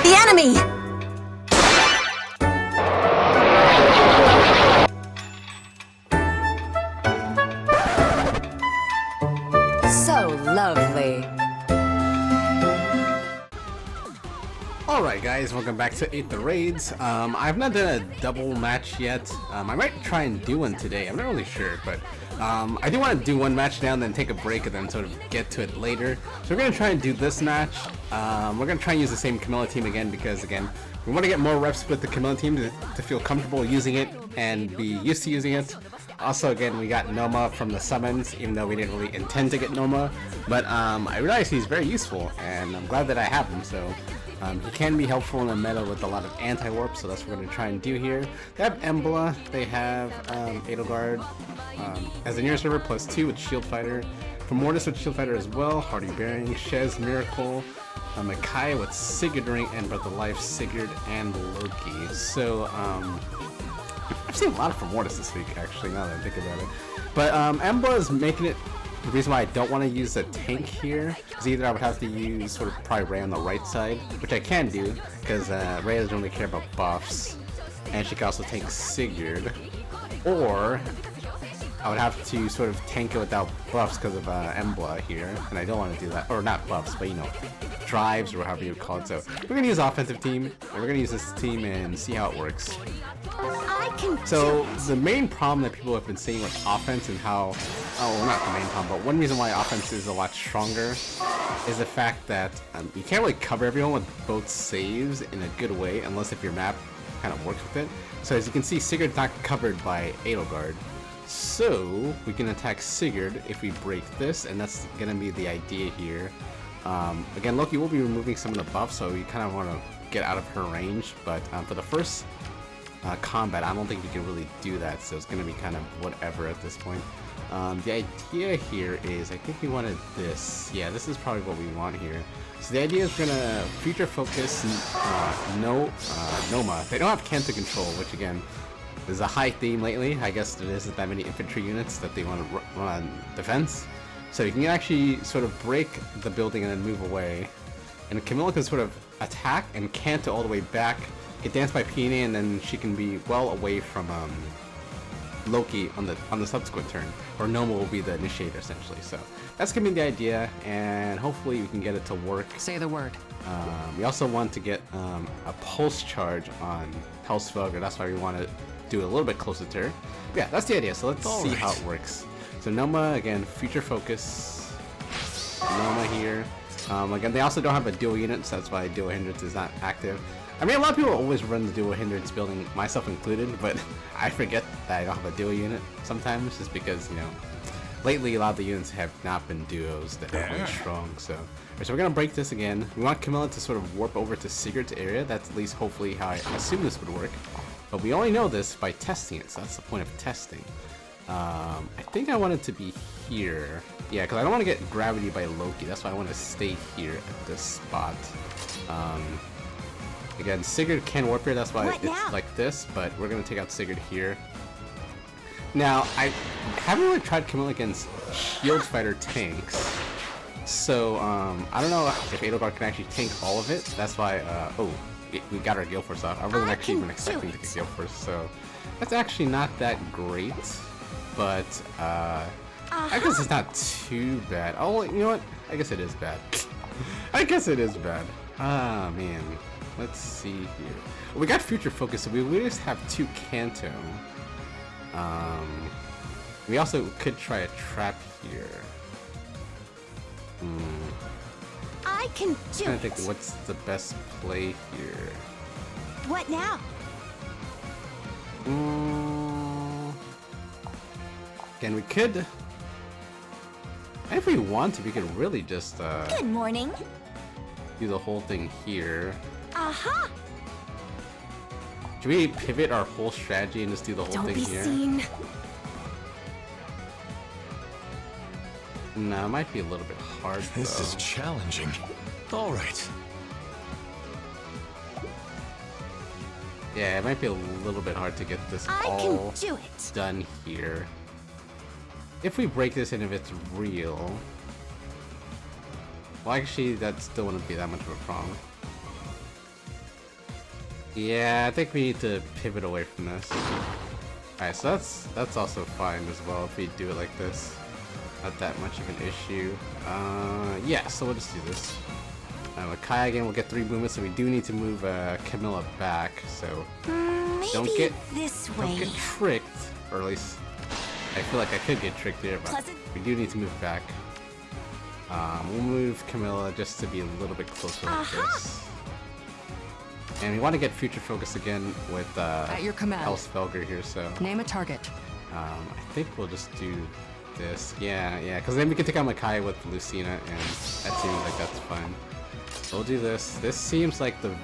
The enemy! So lovely. Alright guys, welcome back to 8 the Raids. I've not done a double match yet. I might try and do one today, I'm not really sure, but I do want to do one match now and then take a break and then sort of get to it later. So we're going to try and do this match. We're going to try and use the same Camilla team again because, again, we want to get more reps with the Camilla team to feel comfortable using it and be used to using it. Also, again, we got Nomah from the summons, even though we didn't really intend to get Nomah. But I realized he's very useful, and I'm glad that I have him, so... he can be helpful in a meta with a lot of anti-warp, so that's what we're going to try and do here. They have Emblem, they have Edelgard as the nearest server, +2 with Shield Fighter. Formortiis with Shield Fighter as well, Hardy Bearing, Shez Miracle, Makai with Sigurd Ring, and Breath of Life, Sigurd, and Loki. So, I've seen a lot of Formortiis this week, actually, now that I think about it. But Emblem is making it. The reason why I don't want to use a tank here is either I would have to use sort of probably Ray on the right side, which I can do because Ray doesn't really care about buffs, and she can also tank Sigurd, or I would have to sort of tank it without buffs because of Emblem here, and I don't want to do that, or not buffs, but you know, drives or however you call it. So we're going to use offensive team, and we're going to use this team and see how it works. So the main problem that people have been saying with offense and how, well, not the main problem, but one reason why offense is a lot stronger is the fact that you can't really cover everyone with both saves in a good way unless if your map kind of works with it. So as you can see, Sigurd's not covered by Edelgard. So we can attack Sigurd if we break this, and that's going to be the idea here. Again, Loki will be removing some of the buffs, so you kind of want to get out of her range, but for the first combat, I don't think we can really do that, so it's going to be kind of whatever at this point. The idea here is, I think we wanted this. Yeah, this is probably what we want here. So the idea is we're going to future focus Nomah. They don't have Cancer control, which again is a high theme lately. I guess there isn't that many infantry units that they want to run on defense. So you can actually sort of break the building and then move away. And Camilla can sort of attack and canter all the way back, get danced by Peony, and then she can be well away from Loki on the subsequent turn, or Nomah will be the initiator essentially. So that's gonna be the idea, and hopefully we can get it to work. Say the word. We also want to get a pulse charge on Hræsvelgr. That's why we want to do it a little bit closer to her. But yeah, that's the idea. So let's see how it works. So Nomah, again, future focus. Nomah here. Again, they also don't have a dual unit, so that's why dual hindrance is not active. I mean, a lot of people always run the dual hindrance building, myself included, but I forget that I don't have a dual unit sometimes, just because, you know, lately a lot of the units have not been duos that are really strong. So we're gonna break this again. We want Camilla to sort of warp over to Sigurd's area. That's at least hopefully how I assume this would work. But we only know this by testing it, so that's the point of testing. I think I want it to be here. Yeah, because I don't want to get gravity by Loki. That's why I want to stay here at this spot. Again, Sigurd can warp here, that's why it's like this, but we're going to take out Sigurd here. Now, I haven't really tried Camilla against Shield Fighter tanks, so I don't know if Edelgard can actually tank all of it. That's why, we got our Gale Force off. I wasn't actually even expecting to get Gale Force, so that's actually not that great, but I guess it's not too bad. Oh, you know what? I guess it is bad. I guess it is bad. Ah, man. Let's see here. Well, we got future focus, so we just have 2 Canto. We also could try a trap here. I can do it. I'm trying to think what's the best play here. What now? Again, we could. If we want to, we could really just Good morning. do the whole thing here. Aha! Should we pivot our whole strategy and just do the whole thing here? Don't be seen. No, it might be a little bit hard. This is challenging. All right. Yeah, it might be a little bit hard to get this all done here. If we break this and if it's real... Well, actually, that still wouldn't be that much of a problem. Yeah, I think we need to pivot away from this. Alright, so that's also fine as well if we do it like this. Not that much of an issue. Yeah, so we'll just do this. With Kai again, we'll get 3 movements, so we do need to move Camilla back, so don't Maybe get this don't way. get tricked, or at least I feel like I could get tricked here, but Pleasant. we do need to move back. We'll move Camilla just to be a little bit closer like this. And we want to get future focus again with At your command. Hræsvelgr here, so Name a target. I think we'll just do this. Yeah, because then we can take out Makai with Lucina, and that seems like that's fine. So we'll do this. This seems like the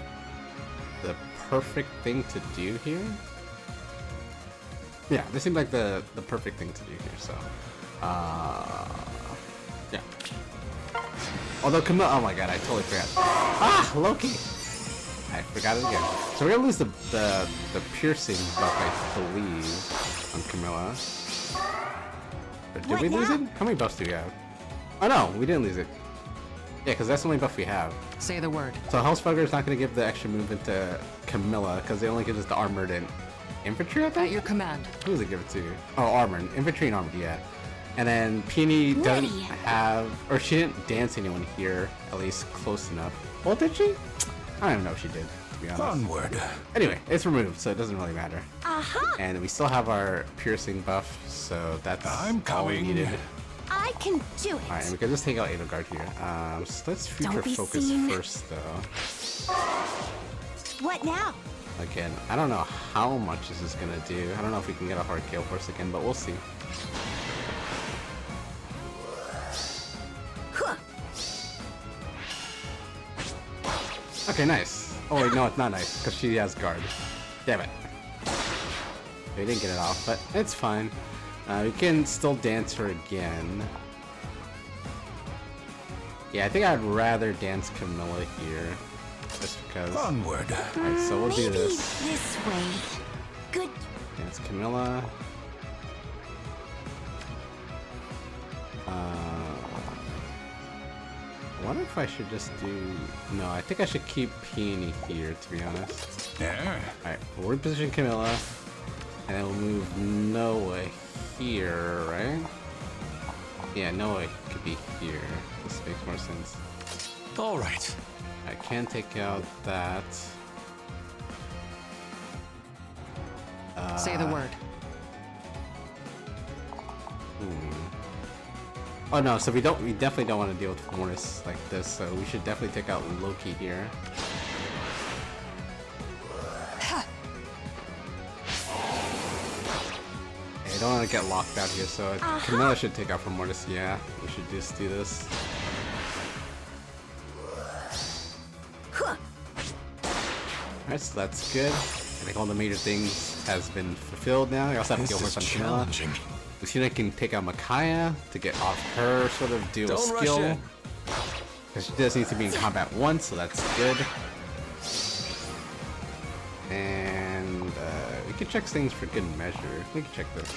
perfect thing to do here. Yeah, this seems like the perfect thing to do here, so yeah. Although Camilla, oh my god, I totally forgot. Ah, Loki! I forgot it again. So we're gonna lose the piercing buff, I believe, on Camilla. Or did we lose it? How many buffs do we have? Oh no, we didn't lose it. Yeah, because that's the only buff we have. Say the word. So Hræsvelgr is not going to give the extra movement to Camilla, because it only gives us the armored and infantry, I think? At your command. Who does it give it to? Oh, armored. Infantry and armored, yeah. And then Peony doesn't Ready. have, or she didn't dance anyone here, at least close enough. Well, did she? I don't even know if she did, to be honest. Onward. Anyway, it's removed, so it doesn't really matter. Aha! And we still have our piercing buff, so that's I'm all we coming. needed. I can do it. Alright, and we can just take out Edelgard here. So let's future Don't be focus seen. first, though. What now? Again, I don't know how much this is gonna do. I don't know if we can get a hard kill force again, but we'll see. Huh. Okay, nice. Oh wait, no, it's not nice, because she has guard. Damn it. We didn't get it off, but it's fine. We can still dance her again. Yeah, I think I'd rather dance Camilla here. Just because. Onward. Alright, so we'll do Maybe this. this way. Good. Dance Camilla. I wonder if I should just do... No, I think I should keep Peony here, to be honest. Yeah. Alright, we'll reposition Camilla. And then we'll move Nomah here, right? Yeah, Nomah could be here. This makes more sense. All right. I can take out that. Say the word. Oh no, so we definitely don't want to deal with Formortiis like this, so we should definitely take out Loki here. I don't want to get locked out here, so Camilla should take out Formortiis. Yeah, we should just do this. Alright, so that's good. I think all the major things has been fulfilled now. We also have to This go is work on Camilla. challenging. Lucina can take out Micaiah to get off her sort of dual Don't rush skill. it. Because she does need to be in combat once, so that's good. And we can check things for good measure. We can check this.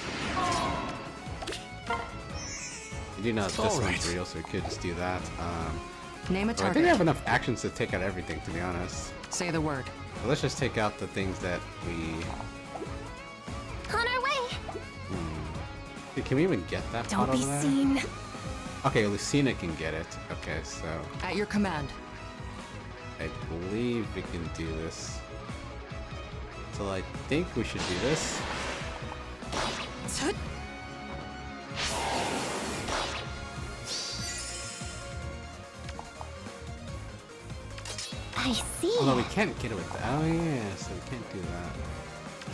You do know that this All one's right. real, so we could just do that. Name a But I think we target. have enough actions to take out everything, to be honest. Say the word. So let's just take out the things that we... On our way. Wait, can we even get that Don't pot be over there? seen. Okay, Lucina can get it. Okay, so At your command. I believe we can do this. So I think we should do this. Tut. I see. Although we can't get it with that. Oh yeah, so we can't do that.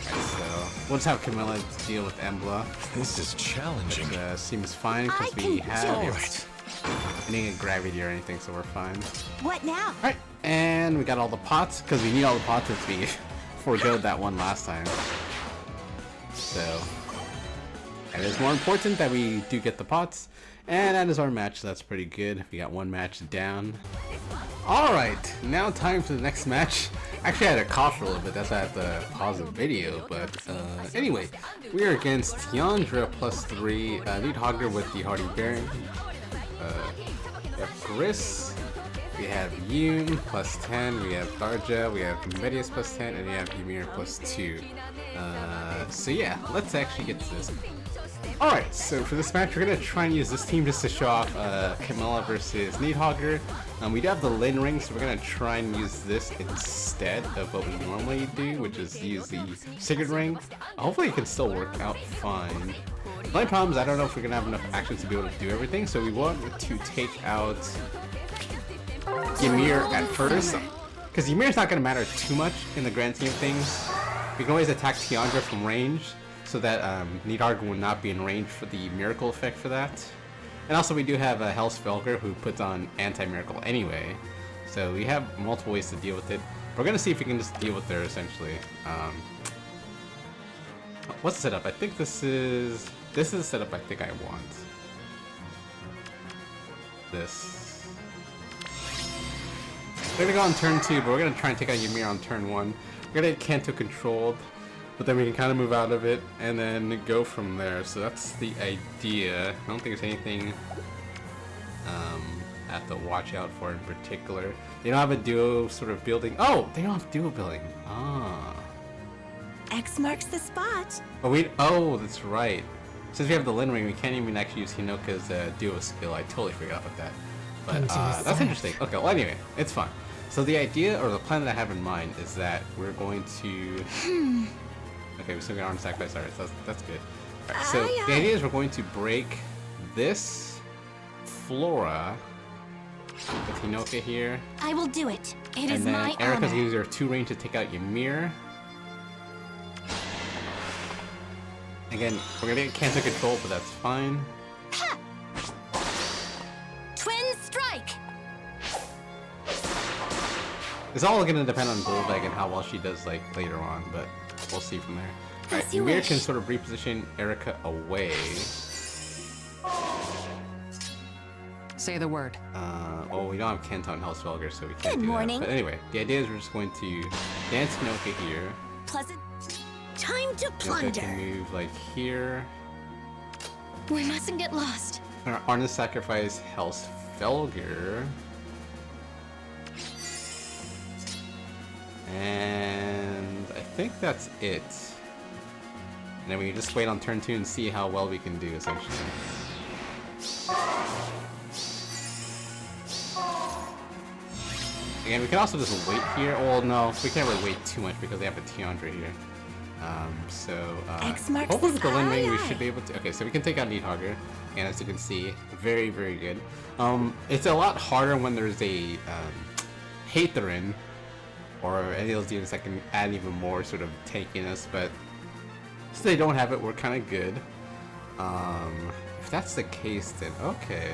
Alright, so we'll just have Camilla deal with Embla. This is challenging. Which seems fine because I we can have do All it. right. we didn't get gravity or anything, so we're fine. What now? Alright, and we got all the pots because we need all the pots since we forgoed that one last time. So it is more important that we do get the pots, and that is our match. So that's pretty good. We got one match down. Alright, now time for the next match. Actually, I had to cough for a little bit, that's why I had to pause the video, but anyway, we are against Yandra +3, Níðhöggr with the Hardy Baron, Chris, we have Yoon plus 10, we have Darja, we have Medius plus 10, and we have Ymir plus 2. So yeah, let's actually get to this. Alright, so for this match, we're going to try and use this team just to show off Camilla versus Níðhöggr. We do have the Lin ring, so we're going to try and use this instead of what we normally do, which is use the Sigurd ring. Hopefully it can still work out fine. The only problem is I don't know if we're going to have enough actions to be able to do everything, so we want to take out Ymir at first, because Ymir's not going to matter too much in the grand scheme of things. We can always attack Tiandra from range, so that Níðhöggr will not be in range for the miracle effect for that. And also we do have Hræsvelgr who puts on anti-miracle anyway, so we have multiple ways to deal with it. We're going to see if we can just deal with her essentially. What's the setup? I think this is the setup I think I want. This. We're gonna go on turn 2, but we're gonna try and take out Ymir on turn 1. We're gonna get Kanto controlled, but then we can kind of move out of it and then go from there. So that's the idea. I don't think there's anything I have to watch out for in particular. They don't have a duo sort of building. Oh, they don't have duo building. Ah. X marks the spot. Oh, that's right. Since we have the Lin ring, we can't even actually use Hinoka's duo skill. I totally forgot about that. But that's interesting. Okay, well anyway, it's fine. So the idea, or the plan that I have in mind, is that we're going to... Okay, we still got arm sacrifice. Alright, so that's good. Alright, so the idea is we're going to break this Flora with Hinoka here. I will do it. It is my honor. And then Eirika's going to use her 2 range to take out Ymir. Again, we're gonna get Kanto control, but that's fine. Ha! Twin strike. It's all gonna depend on Gullveig and how well she does like later on, but we'll see from there. Alright, Ymir can sort of reposition Eirika away. Say the word. Oh, we don't have Kanto and Hræsvelgr, so we can't do that. But anyway, the idea is we're just going to dance Hinoka here. Pleasant. Time to plunder. Can move like here. We mustn't get lost. Arna sacrifice Hræsvelgr. And I think that's it. And then we can just wait on turn 2 and see how well we can do essentially. Again, we can also just wait here. Well, no, we can't really wait too much because they have a Tiandra here. Hopefully with the Lin ring we should be able to... Okay, so we can take out Níðhöggr, and as you can see, very, very good. It's a lot harder when there's a Haterin, or any of those units that can add even more sort of tankiness, but since they don't have it, we're kind of good. If that's the case, then okay.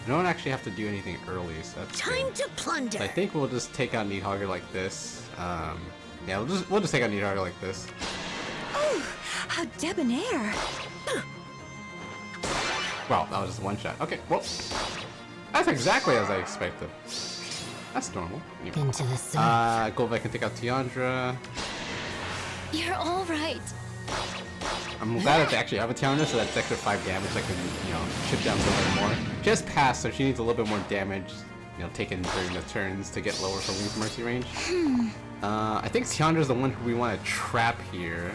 We don't actually have to do anything early, so that's time good. to plunder. So I think we'll just take out Níðhöggr like this. Yeah, we'll just take out Níðhöggr like this. Oh, how debonair! Wow, that was just one shot. Okay, well, that's exactly as I expected. That's normal. Anyway. Into the sun. Gullveig can take out Tiandra. You're all right. I'm glad that they actually have a Tiandra, so that's extra 5 damage that can, chip down a little bit more. Just passed, so she needs a little bit more damage, taken during the turns to get lower from Winter Formortiis range. I think Tiandra's the one who we want to trap here,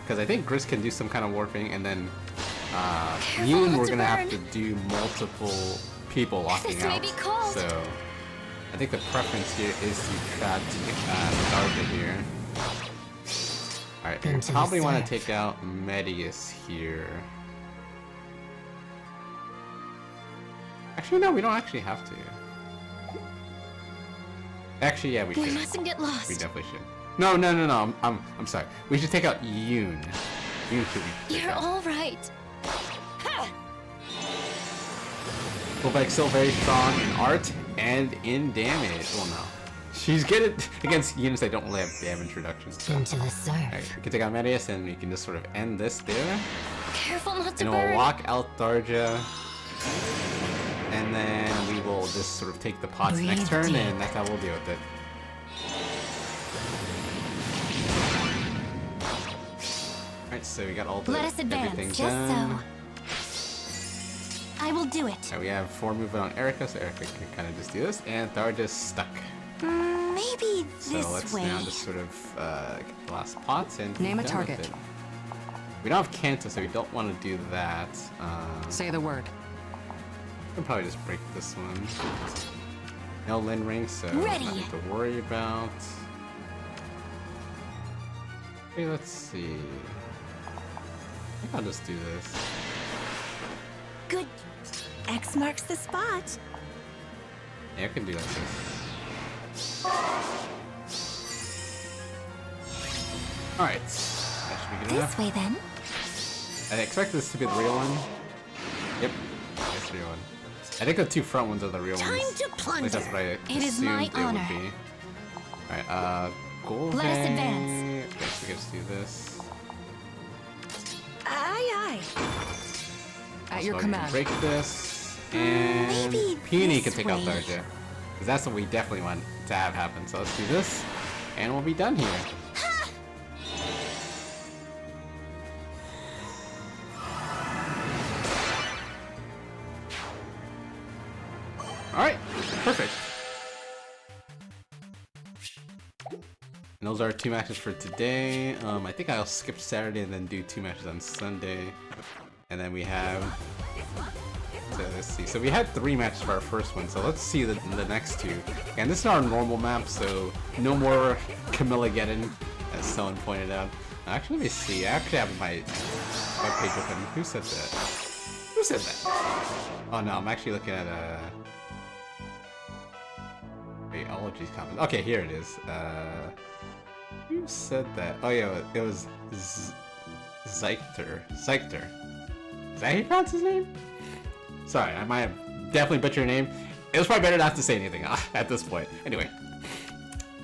because I think Gris can do some kind of warping, and then Yoon we're gonna have to do multiple people locking out. So I think the preference here is to trap Darja here. Alright, we probably want to take out Medius here. Actually, no, we don't actually have to. Actually, yeah, we should. We mustn't get lost. We definitely should. No. I'm sorry. We should take out Yoon. Yoon should be. You're all right. Gullveig's still very strong in art and in damage. Well, no. She's good against units that don't really have damage reductions. So. Into the surf. Alright, we can take out Medius and we can just sort of end this there. Careful not to and burn. we'll lock out Darja. And then we will just sort of take the pots next turn, deep. and that's how we'll deal with it. Alright, so we got all the Let us advance, everything just done. so. I will do it. Alright, we have 4 movement on Eirika, so Eirika can kind of just do this, and Thar just stuck. Maybe So this let's way. now just sort of get the last pots and Name be a done with target. it. We don't have Kanto, so we don't want to do that. Say the word. We can probably just break this one. No Lin Ring, so Ready. nothing to worry about. Okay, let's see. I think I'll just do this. Good. X marks the spot. Yeah, I can do like this. Alright. That should be good This enough. way then. I expect this to be the real one. Yep, that's the real one. I think the 2 front ones are the real Time ones. to At least that's what I It is assumed my it honor. would be. Alright, Gullveig. Let us advance. Okay, so we can just do this. Aye, At So your we can command. break this, and Maybe Peony this can take out way. Darja. Because that's what we definitely want to have happen. So let's do this, and we'll be done here. Alright, perfect. And those are our 2 matches for today. I think I'll skip Saturday and then do 2 matches on Sunday. And then we have... So let's see. So we had 3 matches for our first one, so let's see the next 2. And this is our normal map, so no more Camilla getting, as someone pointed out. Actually, let me see. I actually have my webpage open. Who said that? Who said that? Oh no, I'm actually looking at Wait, ologies comment. Okay, here it is. Who said that? Oh yeah, it was Zeichter. Is that how you pronounce his name? Sorry, I might have definitely butchered your name. It was probably better not to say anything at this point. Anyway,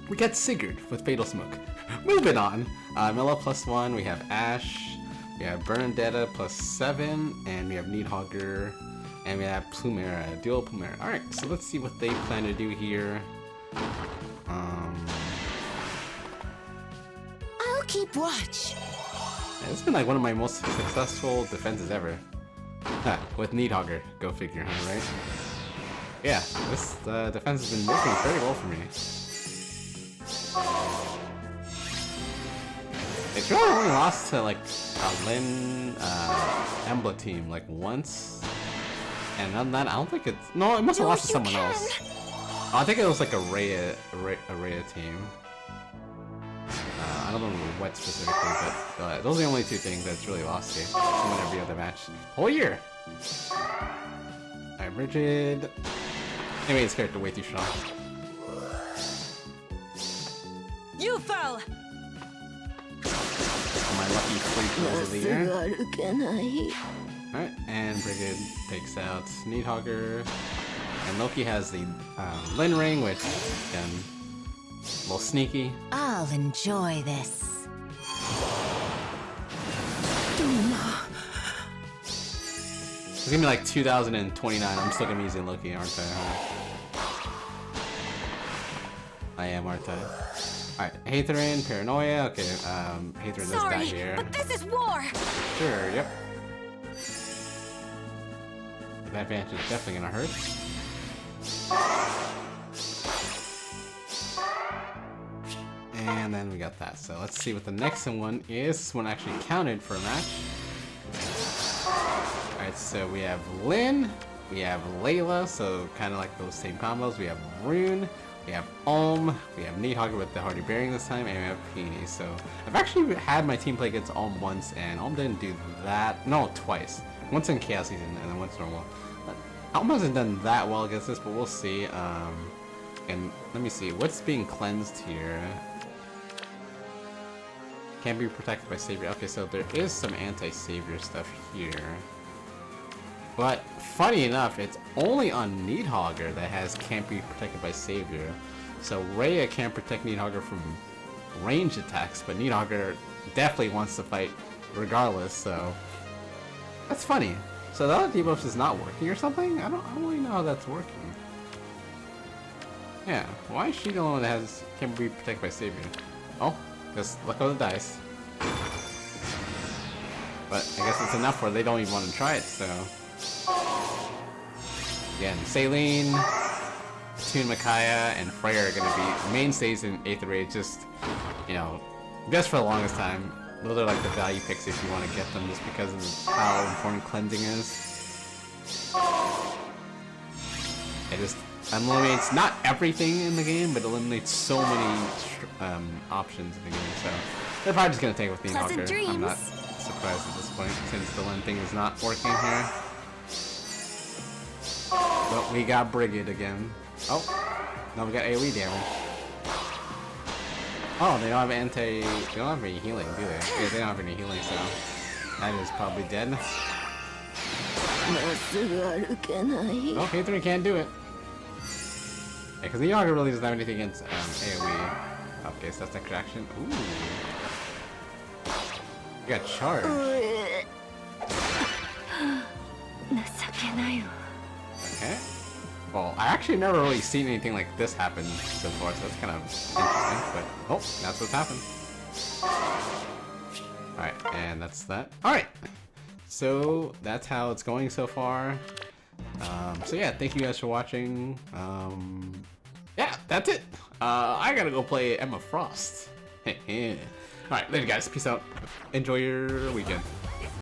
we got Sigurd with Fatal Smoke. Moving on. Milla +1, we have Ash, we have Bernadetta +7, and we have Níðhöggr, and we have Plumera, dual Plumera. Alright, so let's see what they plan to do here. I'll keep watch. Yeah, it's been like one of my most successful defenses ever. With Níðhöggr, go figure, huh, right? Yeah, this defense has been working very well for me. It's really only lost to like a Lin Embla team like once. And other than that, I don't think it's... No, it must have lost to someone else. Oh, I think it was like a Rhea team. I don't know what specifically, but those are the only 2 things that's really lost to. Someone every other match. Whole year! Alright, Bridget. Anyway, this character way too strong. You fell! My lucky freak of the year. Can I? Alright, and Brigid takes out Níðhöggr. And Loki has the Lin Ring, which, again, a little sneaky. I'll enjoy this. It's gonna be like 2029. I'm still gonna be using Loki, aren't I? I am, aren't I? Alright, Hatherin, Paranoia. Okay, Hatherin does die Sorry, here. but this is war. Sure, yep. That advantage is definitely gonna hurt. And then we got that. So let's see what the next one is. This one actually counted for a match. Alright, so we have Lin, we have Layla, so kind of like those same combos. We have Rune, we have Ulm, we have Níðhöggr with the Hardy Bearing this time, and we have Peony. So I've actually had my team play against Ulm once, and Ulm didn't do that. No, twice. Once in Chaos Season, and then once normal. Ulm hasn't done that well against this, but we'll see. And let me see, what's being cleansed here? Can't be protected by Savior. Okay, so there is some anti-Savior stuff here. But, funny enough, it's only on Níðhöggr that has can't be protected by Savior. So Rhea can't protect Níðhöggr from range attacks, but Níðhöggr definitely wants to fight regardless, so... That's funny. So the other debuff is not working or something? I don't really know how that's working. Yeah, why is she the only one that can't be protected by Savior? Oh, just look on the dice. But I guess it's enough where they don't even want to try it, so... again, Saline, Toon Micaiah, and Freya are gonna be mainstays in 8th raid. Just, you know, just for the longest time. Those are like the value picks if you want to get them, just because of how important cleansing is. It just eliminates not everything in the game, but eliminates so many options in the game. So they're probably just gonna take it with the Inhawker. I'm not surprised at this point, since the Lin thing is not working here. But we got Brigid again. Oh, no, we got AoE damage. Oh, they don't have they don't have any healing, do they? Yeah, they don't have any healing, so that is probably dead. Oh, K3 can't do it. Yeah, because the Yaga really doesn't have anything against AoE. Okay, so that's extraction. Ooh. You got charged. Okay. Well, I actually never really seen anything like this happen before, so that's kind of interesting. But oh, that's what's happened. All right, and that's that. All right. So that's how it's going so far. So yeah, thank you guys for watching. Yeah, that's it. I gotta go play Emma Frost. All right, later guys. Peace out. Enjoy your weekend.